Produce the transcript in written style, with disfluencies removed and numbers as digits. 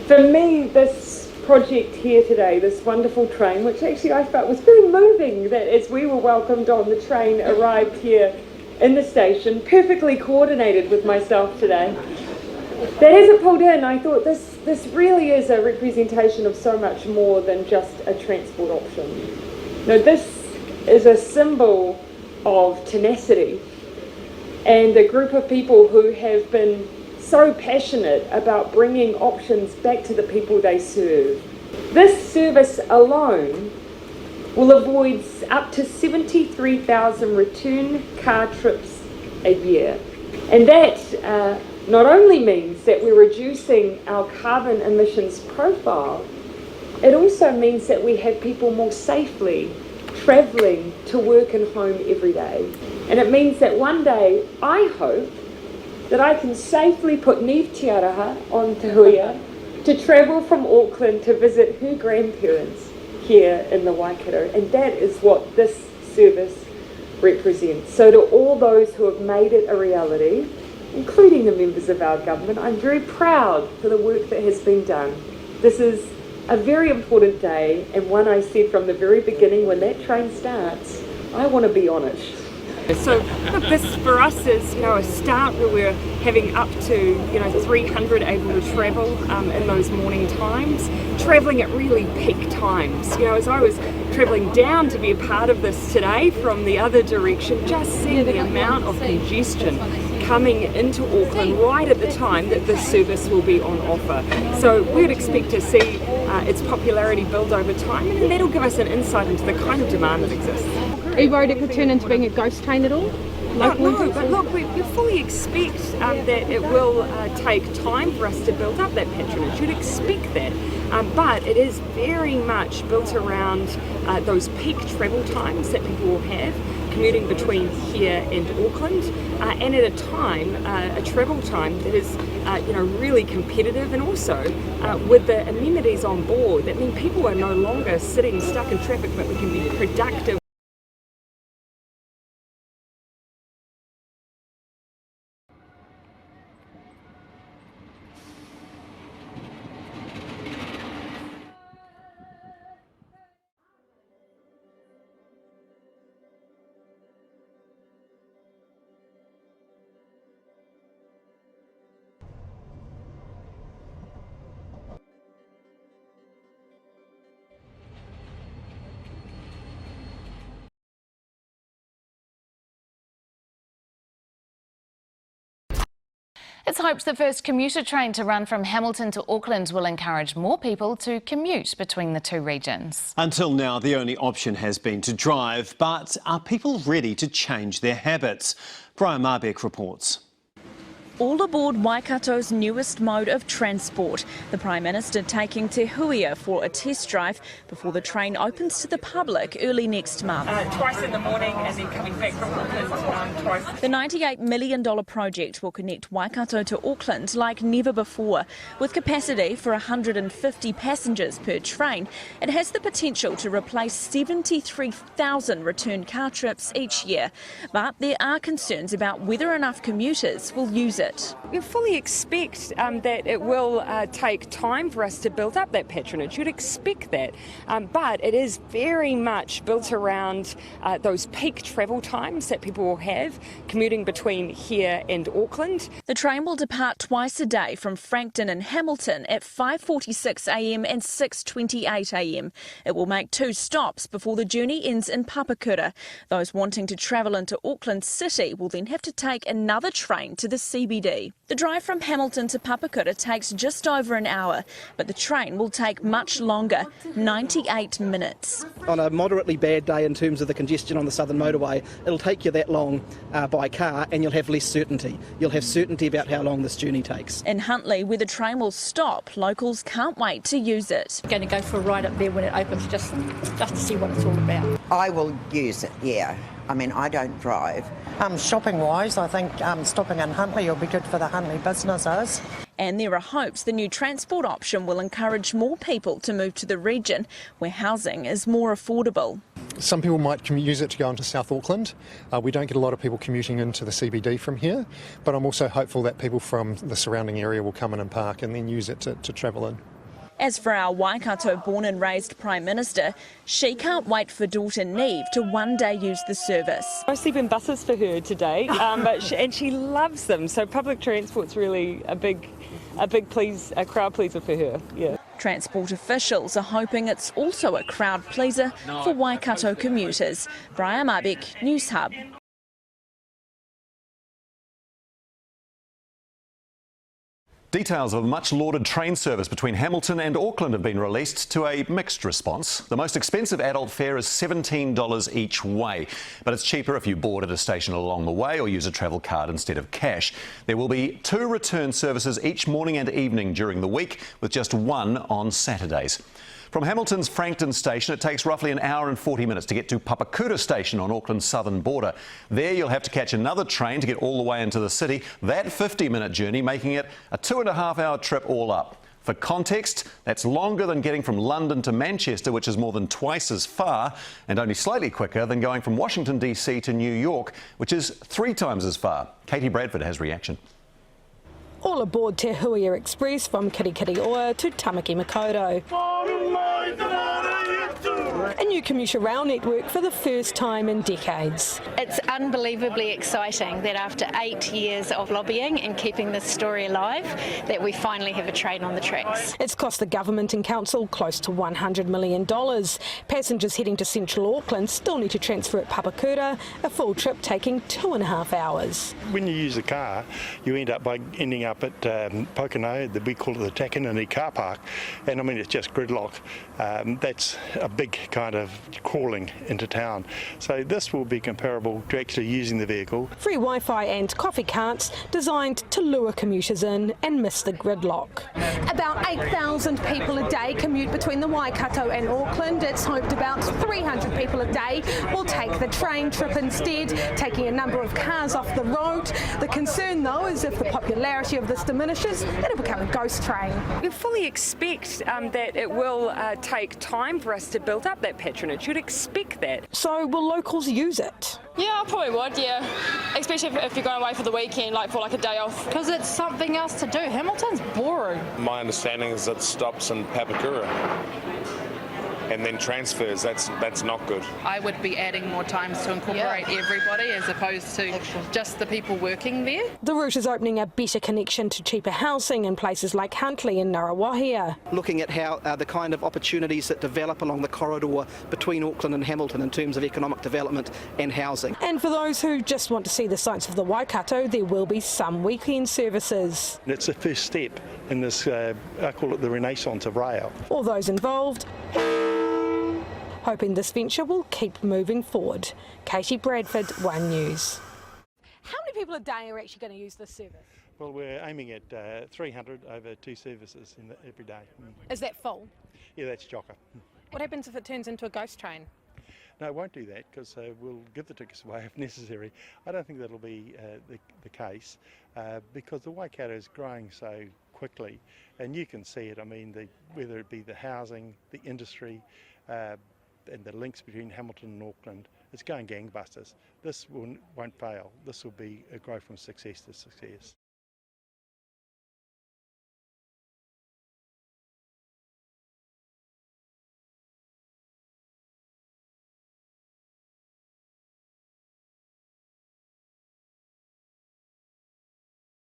For me, this project here today, this wonderful train, which actually I felt was very moving, that as we were welcomed on, the train arrived here in the station, perfectly coordinated with myself today. That as it pulled in, I thought this really is a representation of so much more than just a transport option. Now, this is a symbol of tenacity and a group of people who have been so passionate about bringing options back to the people they serve. This service alone will avoid up to 73,000 return car trips a year. And that not only means that we're reducing our carbon emissions profile, it also means that we have people more safely travelling to work and home every day. And it means that one day, I hope, that I can safely put Niamh Tiaraha on Te Huia to travel from Auckland to visit her grandparents here in the Waikato. And that is what this service represents. So to all those who have made it a reality, including the members of our government, I'm very proud for the work that has been done. This is a very important day, and one I said from the very beginning, when that train starts, I want to be on it. So look, this for us is, a start where we're having up to 300 able to travel in those morning times, travelling at really peak times. As I was travelling down to be a part of this today from the other direction, just seeing the amount of congestion coming into Auckland right at the time that this service will be on offer. So we'd expect to see its popularity build over time, and that'll give us an insight into the kind of demand that exists. Are you worried it could turn into being a ghost train at all? No, but look, we fully expect that it will take time for us to build up that patronage. You'd expect that. But it is very much built around those peak travel times that people will have, commuting between here and Auckland, and at a time, a travel time that is really competitive, and also with the amenities on board, that mean people are no longer sitting stuck in traffic, but we can be productive. It's hoped the first commuter train to run from Hamilton to Auckland will encourage more people to commute between the two regions. Until now, the only option has been to drive, but are people ready to change their habits? Brian Marbeck reports. All aboard Waikato's newest mode of transport, the Prime Minister taking Te Huia for a test drive before the train opens to the public early next month. Twice in the morning and then coming back from Auckland twice. The $98 million project will connect Waikato to Auckland like never before. With capacity for 150 passengers per train, it has the potential to replace 73,000 return car trips each year. But there are concerns about whether enough commuters will use it. We fully expect that it will take time for us to build up that patronage. You'd expect that. But it is very much built around those peak travel times that people will have, commuting between here and Auckland. The train will depart twice a day from Frankton and Hamilton at 5:46 a.m. and 6:28 a.m. It will make 2 stops before the journey ends in Papakura. Those wanting to travel into Auckland City will then have to take another train to the CBD. The drive from Hamilton to Papakura takes just over an hour, but the train will take much longer, 98 minutes. On a moderately bad day in terms of the congestion on the southern motorway, it'll take you that long by car, and you'll have less certainty. You'll have certainty about how long this journey takes. In Huntly, where the train will stop, locals can't wait to use it. Going to go for a ride up there when it opens, just to see what it's all about. I will use it, yeah. I mean, I don't drive. Shopping-wise, I think stopping in Huntly will be good for the Huntly businesses. And there are hopes the new transport option will encourage more people to move to the region where housing is more affordable. Some people might use it to go into South Auckland. We don't get a lot of people commuting into the CBD from here, but I'm also hopeful that people from the surrounding area will come in and park and then use it to travel in. As for our Waikato born and raised Prime Minister, she can't wait for daughter Neve to one day use the service. I sleep in buses for her today, and she loves them. So public transport's really a crowd pleaser for her. Yeah. Transport officials are hoping it's also a crowd pleaser for Waikato commuters. Brian Marbek, Newshub. Details of a much-lauded train service between Hamilton and Auckland have been released to a mixed response. The most expensive adult fare is $17 each way, but it's cheaper if you board at a station along the way or use a travel card instead of cash. There will be 2 return services each morning and evening during the week, with just 1 on Saturdays. From Hamilton's Frankton station, it takes roughly an hour and 40 minutes to get to Papakura station on Auckland's southern border. There you'll have to catch another train to get all the way into the city, that 50-minute journey making it a 2.5-hour trip all up. For context, that's longer than getting from London to Manchester, which is more than twice as far, and only slightly quicker than going from Washington DC to New York, which is 3 times as far. Katie Bradford has reaction. All aboard Te Huia Express from Kirikiri to Tamaki Makaurau. A new commuter rail network for the first time in decades. It's unbelievably exciting that after 8 years of lobbying and keeping this story alive, that we finally have a train on the tracks. It's cost the government and council close to $100 million. Passengers heading to central Auckland still need to transfer at Papakura, a full trip taking 2.5 hours. When you use a car, you end up ending up at Pocono, we call it the Takanini car park, and I mean it's just gridlock. That's a big kind of crawling into town. So this will be comparable to actually using the vehicle. Free Wi-Fi and coffee carts designed to lure commuters in and miss the gridlock. About 8,000 people a day commute between the Waikato and Auckland. It's hoped about 300 people a day will take the train trip instead, taking a number of cars off the road. The concern though is if the popularity of this diminishes, it'll become a ghost train. We fully expect that it will take time for us to build up that patronage. You'd expect that. So will locals use it? Yeah, I probably would, yeah. Especially if you're going away for the weekend, like for a day off. Because it's something else to do. Hamilton's boring. My understanding is it stops in Papakura and then transfers. That's not good. I would be adding more times to incorporate everybody as opposed to just the people working there. The route is opening a better connection to cheaper housing in places like Huntly and Ngarawahia. Looking at how the kind of opportunities that develop along the corridor between Auckland and Hamilton in terms of economic development and housing. And for those who just want to see the sights of the Waikato, there will be some weekend services. It's the first step in this, I call it the renaissance of rail. All those involved hoping this venture will keep moving forward. Katie Bradford, One News. How many people a day are actually going to use this service? Well, we're aiming at 300 over 2 services every day. Is that full? Yeah, that's chocker. What happens if it turns into a ghost train? No, it won't do that because we'll give the tickets away if necessary. I don't think that'll be the case because the Waikato is growing so quickly, and you can see it. I mean, whether it be the housing, the industry, and the links between Hamilton and Auckland, it's going gangbusters. This won't fail. This will be a growth from success to success.